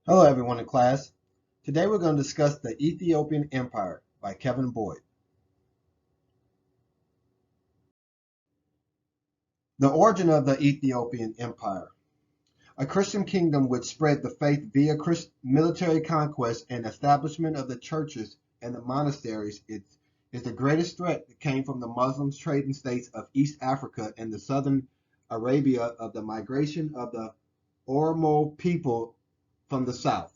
Hello everyone in class. Today we're going to discuss the Ethiopian Empire by Kevin Boyd. The origin of the Ethiopian Empire. A Christian kingdom which spread the faith via military conquest and establishment of the churches and the monasteries is the greatest threat that came from the Muslim trading states of East Africa and the southern Arabia of the migration of the Oromo people from the south.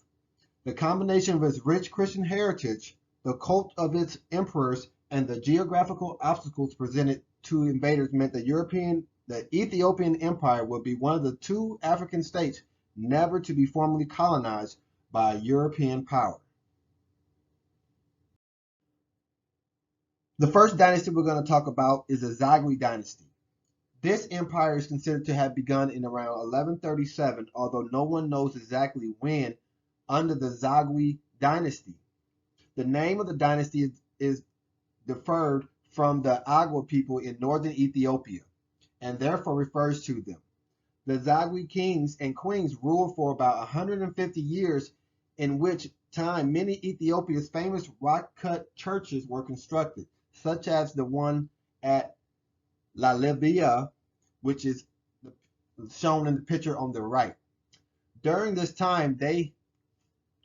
The combination of its rich Christian heritage, the cult of its emperors, and the geographical obstacles presented to invaders meant the Ethiopian Empire would be one of the two African states never to be formally colonized by a European power. The first dynasty we're going to talk about is the Zagwe dynasty. This empire is considered to have begun in around 1137, although no one knows exactly when, under the Zagwe dynasty. The name of the dynasty is deferred from the Agwa people in northern Ethiopia and therefore refers to them. The Zagwe kings and queens ruled for about 150 years, in which time many Ethiopia's famous rock-cut churches were constructed, such as the one at La Libya, which is shown in the picture on the right. During this time, they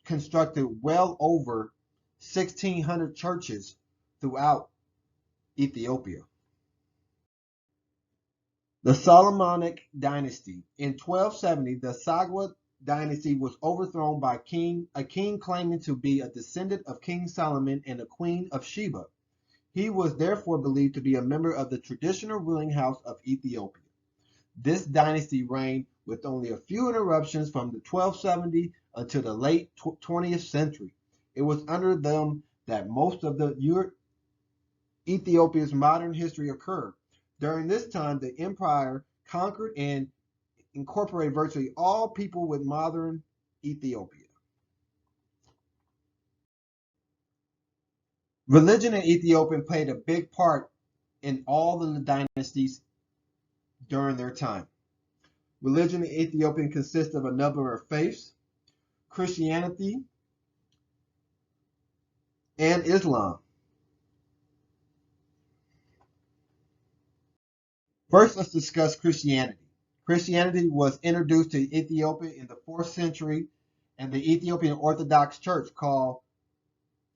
constructed well over 1,600 churches throughout Ethiopia. The Solomonic dynasty. In 1270, the Sagwa dynasty was overthrown by a king claiming to be a descendant of King Solomon and a queen of Sheba. He was therefore believed to be a member of the traditional ruling house of Ethiopia. This dynasty reigned with only a few interruptions from the 1270 until the late 20th century. It was under them that most of Ethiopia's modern history occurred. During this time, the empire conquered and incorporated virtually all people with modern Ethiopia. Religion in Ethiopia played a big part in all the dynasties during their time. Religion in Ethiopia consists of a number of faiths: Christianity and Islam. First, let's discuss Christianity. Christianity was introduced to Ethiopia in the 4th century, and the Ethiopian Orthodox Church, called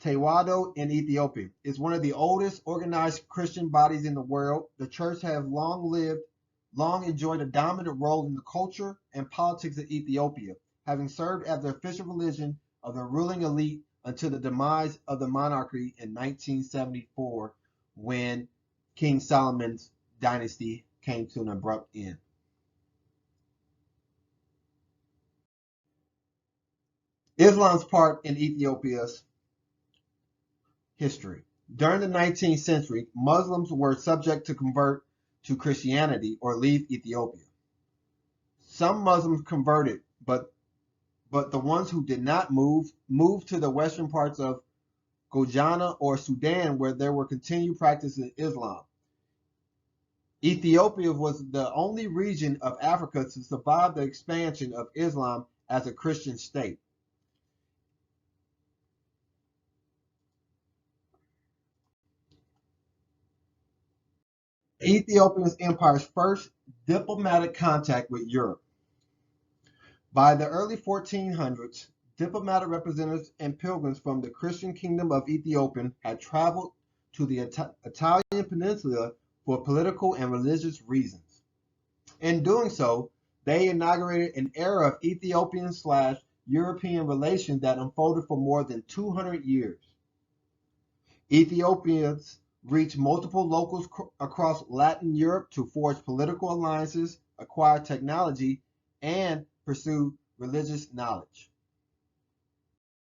Tewahedo in Ethiopia, is one of the oldest organized Christian bodies in the world. The church has long enjoyed a dominant role in the culture and politics of Ethiopia, having served as the official religion of the ruling elite until the demise of the monarchy in 1974, when King Solomon's dynasty came to an abrupt end. Islam's part in Ethiopia's history. During the 19th century, Muslims were subject to convert to Christianity or leave Ethiopia. Some Muslims converted, but the ones who did not moved to the western parts of Gojana or Sudan, where there were continued practices of Islam. Ethiopia was the only region of Africa to survive the expansion of Islam as a Christian state. Ethiopia's empire's first diplomatic contact with Europe. By the early 1400s, diplomatic representatives and pilgrims from the Christian kingdom of Ethiopia had traveled to the Italian peninsula for political and religious reasons. In doing so, they inaugurated an era of Ethiopian/European relations that unfolded for more than 200 years. Ethiopians reached multiple locals across Latin Europe to forge political alliances, acquire technology, and pursue religious knowledge.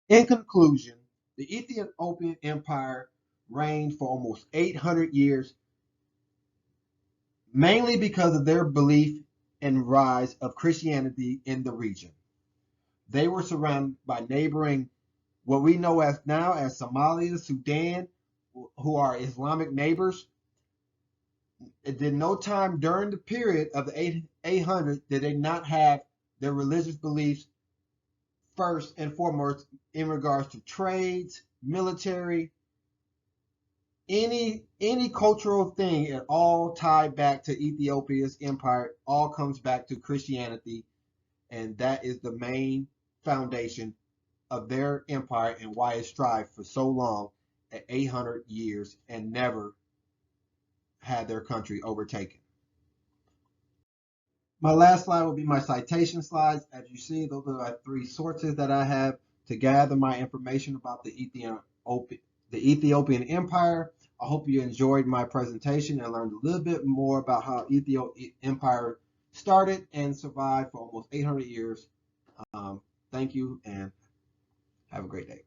In conclusion, the Ethiopian Empire reigned for almost 800 years, mainly because of their belief and rise of Christianity in the region. They were surrounded by neighboring, what we know as now as Somalia, Sudan, who are Islamic neighbors. It did no time during the period of the 800 did they not have their religious beliefs first and foremost in regards to trades, military, any cultural thing, it all tied back to Ethiopia's empire, all comes back to Christianity, and that is the main foundation of their empire and why it strived for so long at 800 years and never had their country overtaken. My last slide will be my citation slides. As you see, those are my three sources that I have to gather my information about the Ethiopian Empire. I hope you enjoyed my presentation and learned a little bit more about how Ethiopian Empire started and survived for almost 800 years. Thank you and have a great day.